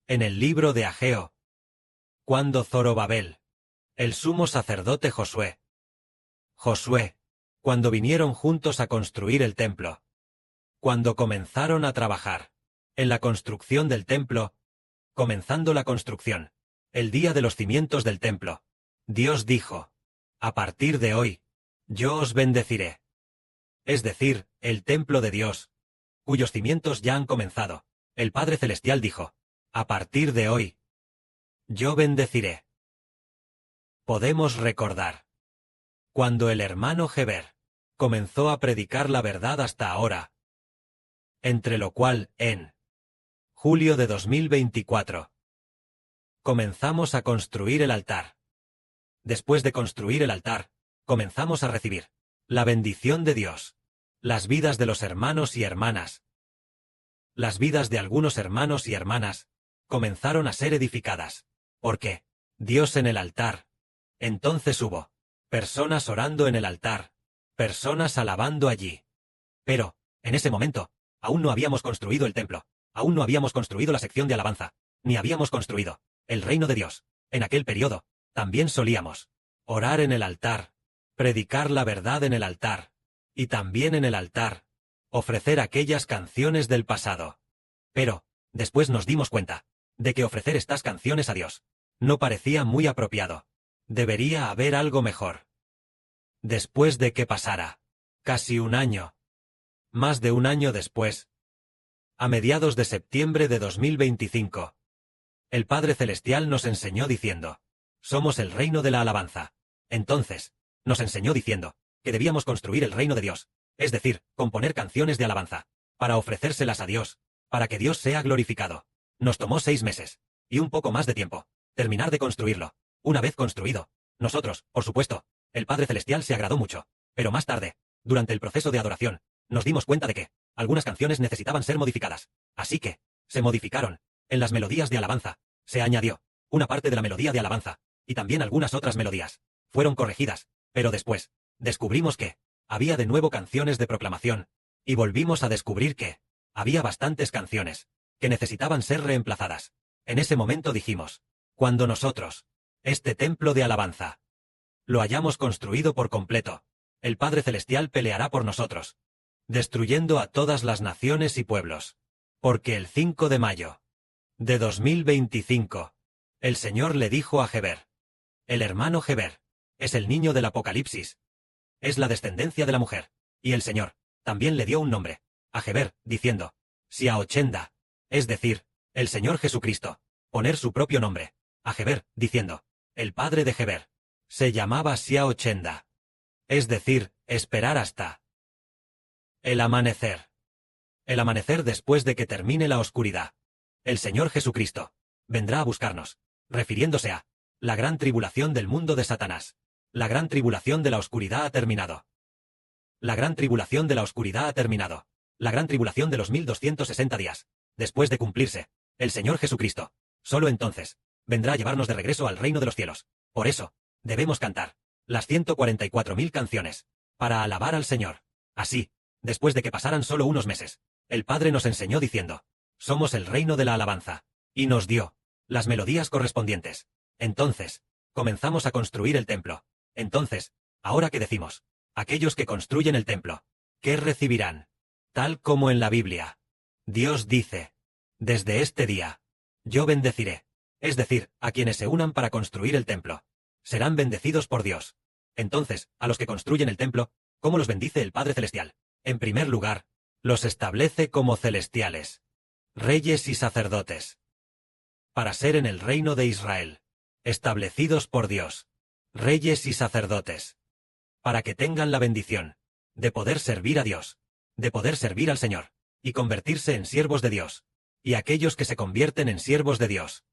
En el libro de Ageo. Cuando Zorobabel, el sumo sacerdote Josué, cuando vinieron juntos a construir el templo, cuando comenzaron a trabajar en la construcción del templo, comenzando la construcción, el día de los cimientos del templo, Dios dijo: a partir de hoy, yo os bendeciré. Es decir, el templo de Dios, cuyos cimientos ya han comenzado, el Padre Celestial dijo: a partir de hoy, yo bendeciré. Podemos recordar cuando el hermano Heber comenzó a predicar la verdad hasta ahora, entre lo cual, en julio de 2024, comenzamos a construir el altar. Después de construir el altar, comenzamos a recibir la bendición de Dios, las vidas de los hermanos y hermanas. Las vidas de algunos hermanos y hermanas comenzaron a ser edificadas. ¿Por qué? Dios en el altar. Entonces hubo personas orando en el altar, personas alabando allí. Pero, en ese momento, aún no habíamos construido el templo, aún no habíamos construido la sección de alabanza, ni habíamos construido el reino de Dios. En aquel periodo, también solíamos orar en el altar, predicar la verdad en el altar, y también en el altar ofrecer aquellas canciones del pasado. Pero, después nos dimos cuenta de que ofrecer estas canciones a Dios no parecía muy apropiado. Debería haber algo mejor. Después de que pasara casi un año, más de un año después, a mediados de septiembre de 2025, el Padre Celestial nos enseñó diciendo: somos el reino de la alabanza. Entonces, nos enseñó diciendo que debíamos construir el reino de Dios, es decir, componer canciones de alabanza, para ofrecérselas a Dios, para que Dios sea glorificado. Nos tomó 6 meses, y un poco más de tiempo, terminar de construirlo. Una vez construido, nosotros, por supuesto, el Padre Celestial se agradó mucho, pero más tarde, durante el proceso de adoración, nos dimos cuenta de que algunas canciones necesitaban ser modificadas. Así que, se modificaron. En las melodías de alabanza, se añadió una parte de la melodía de alabanza, y también algunas otras melodías fueron corregidas, pero después, descubrimos que había de nuevo canciones de proclamación, y volvimos a descubrir que había bastantes canciones que necesitaban ser reemplazadas. En ese momento dijimos: cuando nosotros, este templo de alabanza, lo hayamos construido por completo, el Padre Celestial peleará por nosotros, destruyendo a todas las naciones y pueblos. Porque el 5 de mayo de 2025, el Señor le dijo a Heber: el hermano Heber es el niño del Apocalipsis, es la descendencia de la mujer, y el Señor también le dio un nombre a Heber, diciendo: Sia-Ochenda, es decir, el Señor Jesucristo, poner su propio nombre a Heber, diciendo: el padre de Heber se llamaba Sia-Ochenda, es decir, esperar hasta el amanecer. El amanecer después de que termine la oscuridad. El Señor Jesucristo vendrá a buscarnos, refiriéndose a la gran tribulación del mundo de Satanás. La gran tribulación de la oscuridad ha terminado. La gran tribulación de la oscuridad ha terminado. La gran tribulación de los 1260 días. Después de cumplirse, el Señor Jesucristo, solo entonces, vendrá a llevarnos de regreso al reino de los cielos. Por eso, debemos cantar las 144.000 canciones para alabar al Señor. Así, después de que pasaran solo unos meses, el Padre nos enseñó diciendo: somos el reino de la alabanza, y nos dio las melodías correspondientes. Entonces, comenzamos a construir el templo. Entonces, ahora que decimos, aquellos que construyen el templo, ¿qué recibirán? Tal como en la Biblia, Dios dice: desde este día, yo bendeciré. Es decir, a quienes se unan para construir el templo, serán bendecidos por Dios. Entonces, a los que construyen el templo, ¿cómo los bendice el Padre Celestial? En primer lugar, los establece como celestiales, reyes y sacerdotes, para ser en el reino de Israel, establecidos por Dios, reyes y sacerdotes, para que tengan la bendición de poder servir a Dios, de poder servir al Señor, y convertirse en siervos de Dios. Y aquellos que se convierten en siervos de Dios,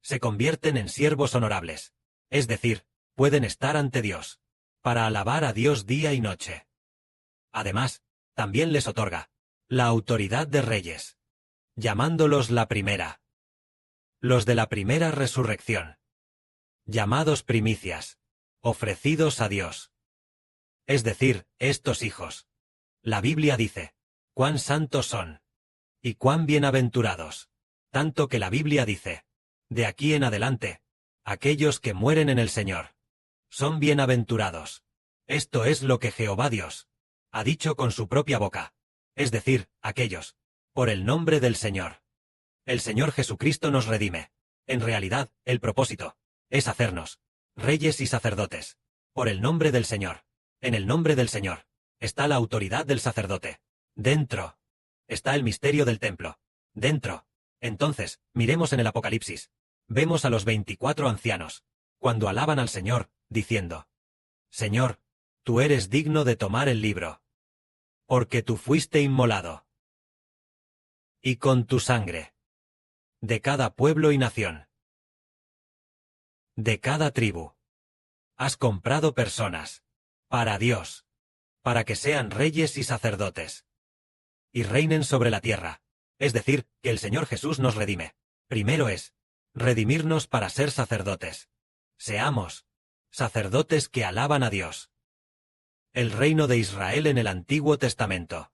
se convierten en siervos honorables, es decir, pueden estar ante Dios, para alabar a Dios día y noche. Además, también les otorga la autoridad de reyes, llamándolos la primera. Los de la primera resurrección, llamados primicias, ofrecidos a Dios. Es decir, estos hijos. La Biblia dice: cuán santos son, y cuán bienaventurados. Tanto que la Biblia dice, de aquí en adelante, aquellos que mueren en el Señor son bienaventurados. Esto es lo que Jehová Dios ha dicho con su propia boca. Es decir, aquellos, por el nombre del Señor. El Señor Jesucristo nos redime. En realidad, el propósito es hacernos reyes y sacerdotes. Por el nombre del Señor. En el nombre del Señor está la autoridad del sacerdote. Dentro está el misterio del templo. Dentro. Entonces, miremos en el Apocalipsis. Vemos a los 24 ancianos, cuando alaban al Señor, diciendo, Señor, tú eres digno de tomar el libro, porque tú fuiste inmolado. Y con tu sangre, de cada pueblo y nación, de cada tribu, has comprado personas, para Dios, para que sean reyes y sacerdotes, y reinen sobre la tierra. Es decir, que el Señor Jesús nos redime. Primero es redimirnos para ser sacerdotes. Seamos sacerdotes que alaban a Dios. El reino de Israel en el Antiguo Testamento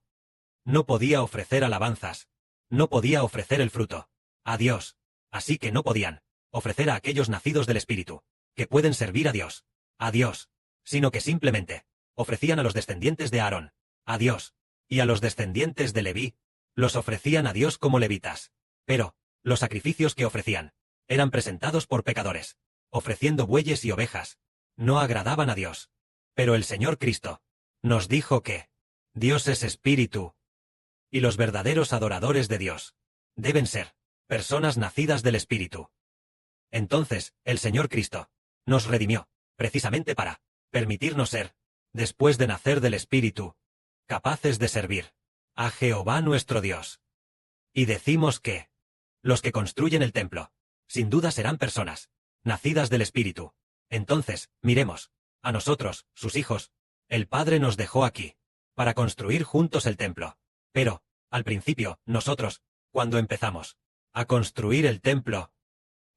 no podía ofrecer alabanzas, no podía ofrecer el fruto a Dios, así que no podían ofrecer a aquellos nacidos del Espíritu, que pueden servir a Dios, sino que simplemente ofrecían a los descendientes de Aarón, a Dios, y a los descendientes de Leví, los ofrecían a Dios como levitas. Pero los sacrificios que ofrecían eran presentados por pecadores, ofreciendo bueyes y ovejas. No agradaban a Dios. Pero el Señor Cristo nos dijo que Dios es espíritu, y los verdaderos adoradores de Dios deben ser personas nacidas del Espíritu. Entonces, el Señor Cristo nos redimió, precisamente para permitirnos ser, después de nacer del Espíritu, capaces de servir a Jehová nuestro Dios. Y decimos que los que construyen el templo, sin duda serán personas nacidas del Espíritu. Entonces, miremos, a nosotros, sus hijos, el Padre nos dejó aquí, para construir juntos el templo. Pero, al principio, nosotros, cuando empezamos a construir el templo,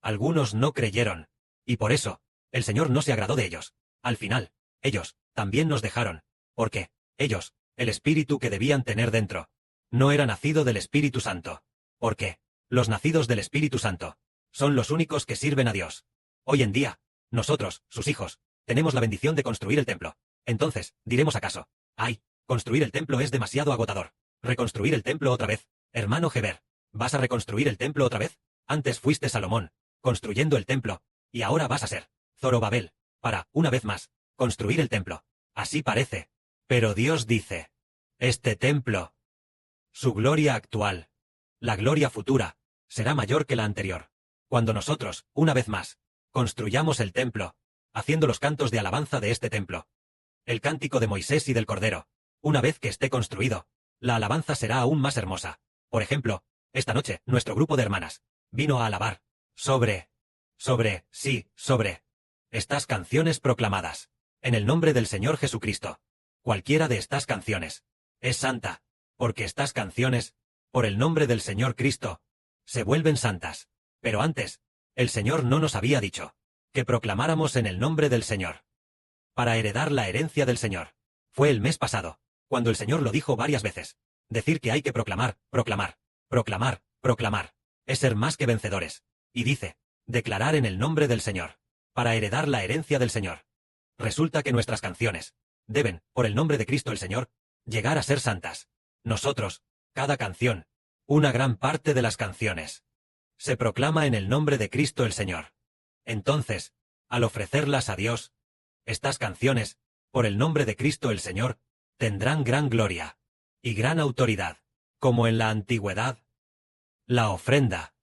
algunos no creyeron, y por eso, el Señor no se agradó de ellos. Al final, ellos también nos dejaron, porque ellos, el espíritu que debían tener dentro, no era nacido del Espíritu Santo. Porque los nacidos del Espíritu Santo son los únicos que sirven a Dios. Hoy en día, nosotros, sus hijos, tenemos la bendición de construir el templo. Entonces, diremos acaso, ¡ay! Construir el templo es demasiado agotador. Reconstruir el templo otra vez. Hermano Geber, ¿vas a reconstruir el templo otra vez? Antes fuiste Salomón, construyendo el templo, y ahora vas a ser Zorobabel, para, una vez más, construir el templo. Así parece. Pero Dios dice, este templo, su gloria actual, la gloria futura, será mayor que la anterior. Cuando nosotros, una vez más, construyamos el templo, haciendo los cantos de alabanza de este templo, el cántico de Moisés y del Cordero, una vez que esté construido, la alabanza será aún más hermosa. Por ejemplo, esta noche, nuestro grupo de hermanas vino a alabar sobre estas canciones proclamadas, en el nombre del Señor Jesucristo. Cualquiera de estas canciones es santa, porque estas canciones, por el nombre del Señor Cristo, se vuelven santas. Pero antes, el Señor no nos había dicho que proclamáramos en el nombre del Señor, para heredar la herencia del Señor. Fue el mes pasado, cuando el Señor lo dijo varias veces. Decir que hay que proclamar, proclamar, proclamar, proclamar, es ser más que vencedores. Y dice, declarar en el nombre del Señor, para heredar la herencia del Señor. Resulta que nuestras canciones deben, por el nombre de Cristo el Señor, llegar a ser santas. Nosotros, cada canción, una gran parte de las canciones, se proclama en el nombre de Cristo el Señor. Entonces, al ofrecerlas a Dios, estas canciones, por el nombre de Cristo el Señor, tendrán gran gloria y gran autoridad. Como en la antigüedad, la ofrenda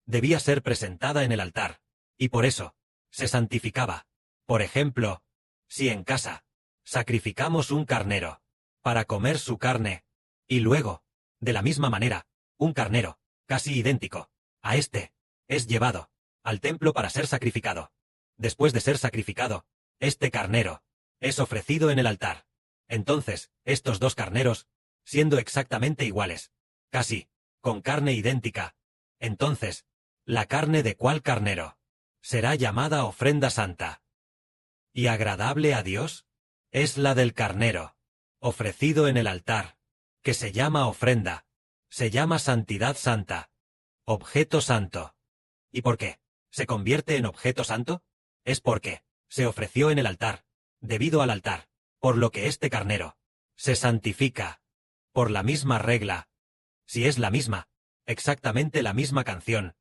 debía ser presentada en el altar, y por eso, se santificaba. Por ejemplo, si en casa sacrificamos un carnero para comer su carne, y luego, de la misma manera, un carnero, casi idéntico a este, es llevado al templo para ser sacrificado. Después de ser sacrificado, este carnero es ofrecido en el altar. Entonces, estos dos carneros, siendo exactamente iguales, casi, con carne idéntica, entonces, la carne de cuál carnero será llamada ofrenda santa y agradable a Dios, es la del carnero, ofrecido en el altar, que se llama ofrenda, se llama santidad santa, Objeto santo. ¿Y por qué se convierte en objeto santo? Es porque se ofreció en el altar, debido al altar, por lo que este carnero se santifica por la misma regla. Si es la misma, exactamente la misma canción.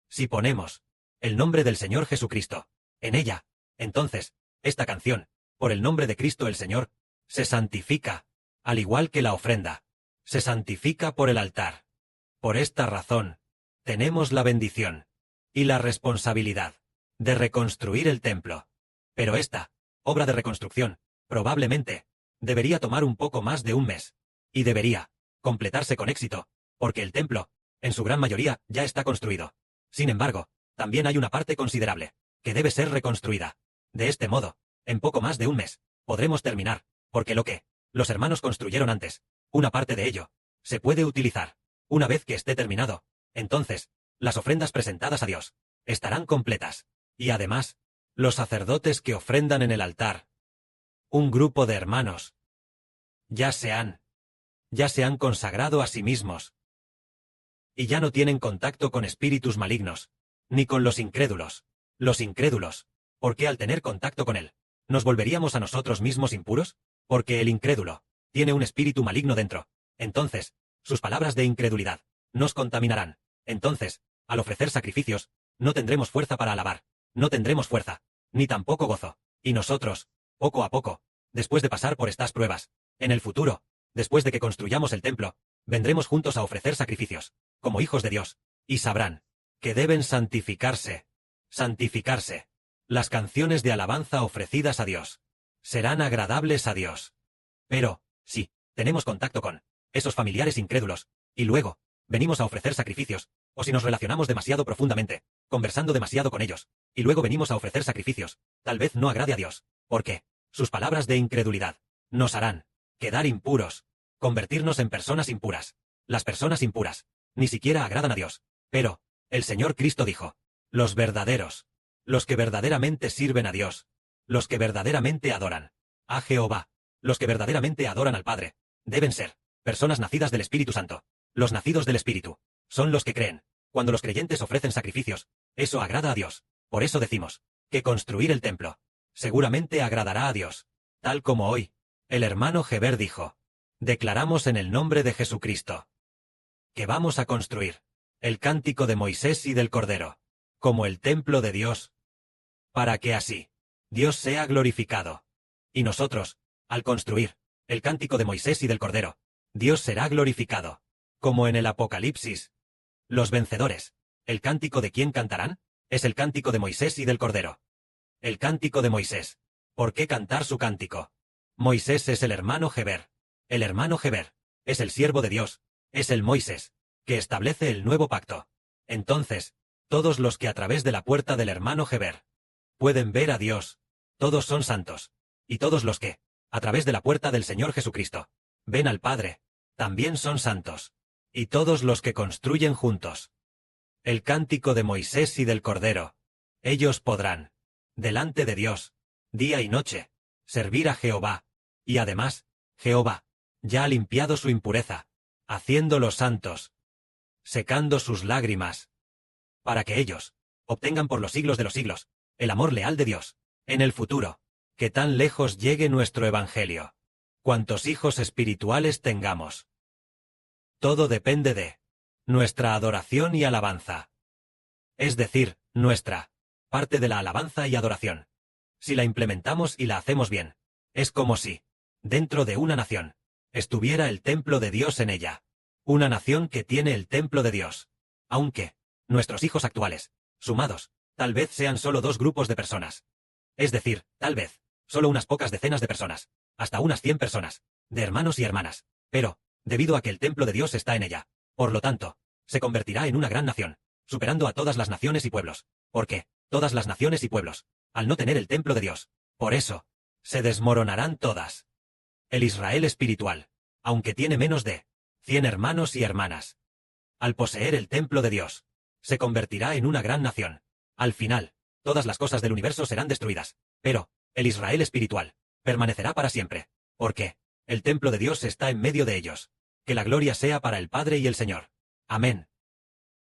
Si ponemos el nombre del Señor Jesucristo en ella, entonces, esta canción, por el nombre de Cristo el Señor, se santifica, al igual que la ofrenda, se santifica por el altar. Por esta razón, tenemos la bendición y la responsabilidad de reconstruir el templo. Pero esta obra de reconstrucción, probablemente, debería tomar un poco más de un mes, y debería completarse con éxito, porque el templo, en su gran mayoría, ya está construido. Sin embargo, también hay una parte considerable, que debe ser reconstruida. De este modo, en poco más de un mes, podremos terminar, porque lo que los hermanos construyeron antes, una parte de ello, se puede utilizar. Una vez que esté terminado, entonces, las ofrendas presentadas a Dios estarán completas. Y además, los sacerdotes que ofrendan en el altar, un grupo de hermanos, ya se han consagrado a sí mismos. Y ya no tienen contacto con espíritus malignos, ni con los incrédulos. Los incrédulos, ¿por qué al tener contacto con él, nos volveríamos a nosotros mismos impuros? Porque el incrédulo tiene un espíritu maligno dentro. Entonces, sus palabras de incredulidad nos contaminarán. Entonces, al ofrecer sacrificios, no tendremos fuerza para alabar, no tendremos fuerza, ni tampoco gozo. Y nosotros, poco a poco, después de pasar por estas pruebas, en el futuro, después de que construyamos el templo, vendremos juntos a ofrecer sacrificios, como hijos de Dios, y sabrán que deben santificarse. Santificarse. Las canciones de alabanza ofrecidas a Dios serán agradables a Dios. Pero, si tenemos contacto con esos familiares incrédulos, y luego venimos a ofrecer sacrificios, o si nos relacionamos demasiado profundamente, conversando demasiado con ellos, y luego venimos a ofrecer sacrificios, tal vez no agrade a Dios, porque sus palabras de incredulidad nos harán quedar impuros, convertirnos en personas impuras. Las personas impuras ni siquiera agradan a Dios. Pero el Señor Cristo dijo: los verdaderos, los que verdaderamente sirven a Dios, los que verdaderamente adoran a Jehová, los que verdaderamente adoran al Padre, deben ser personas nacidas del Espíritu Santo. Los nacidos del Espíritu son los que creen. Cuando los creyentes ofrecen sacrificios, eso agrada a Dios. Por eso decimos que construir el templo seguramente agradará a Dios. Tal como hoy, el hermano Heber dijo: declaramos en el nombre de Jesucristo que vamos a construir el cántico de Moisés y del Cordero, como el templo de Dios, para que así Dios sea glorificado. Y nosotros, al construir el cántico de Moisés y del Cordero, Dios será glorificado, como en el Apocalipsis. Los vencedores, ¿el cántico de quién cantarán? Es el cántico de Moisés y del Cordero. El cántico de Moisés. ¿Por qué cantar su cántico? Moisés es el hermano Heber. El hermano Heber es el siervo de Dios, es el Moisés, que establece el nuevo pacto. Entonces, todos los que a través de la puerta del hermano Heber pueden ver a Dios, todos son santos. Y todos los que, a través de la puerta del Señor Jesucristo, ven al Padre, también son santos. Y todos los que construyen juntos el cántico de Moisés y del Cordero, ellos podrán, delante de Dios, día y noche, servir a Jehová. Y además, Jehová ya ha limpiado su impureza, haciéndolos santos, secando sus lágrimas, para que ellos obtengan por los siglos de los siglos el amor leal de Dios. En el futuro, que tan lejos llegue nuestro Evangelio, cuantos hijos espirituales tengamos. Todo depende de nuestra adoración y alabanza. Es decir, nuestra parte de la alabanza y adoración. Si la implementamos y la hacemos bien, es como si, dentro de una nación, estuviera el templo de Dios en ella. Una nación que tiene el templo de Dios. Aunque nuestros hijos actuales, sumados, tal vez sean solo 2 grupos de personas. Es decir, tal vez, solo unas pocas decenas de personas, hasta unas 100 personas, de hermanos y hermanas. Pero, debido a que el templo de Dios está en ella, por lo tanto, se convertirá en una gran nación, superando a todas las naciones y pueblos. Porque todas las naciones y pueblos, al no tener el templo de Dios, por eso, se desmoronarán todas. El Israel espiritual, aunque tiene menos de 100 hermanos y hermanas, al poseer el templo de Dios, se convertirá en una gran nación. Al final, todas las cosas del universo serán destruidas, pero el Israel espiritual permanecerá para siempre, porque el templo de Dios está en medio de ellos. Que la gloria sea para el Padre y el Señor. Amén.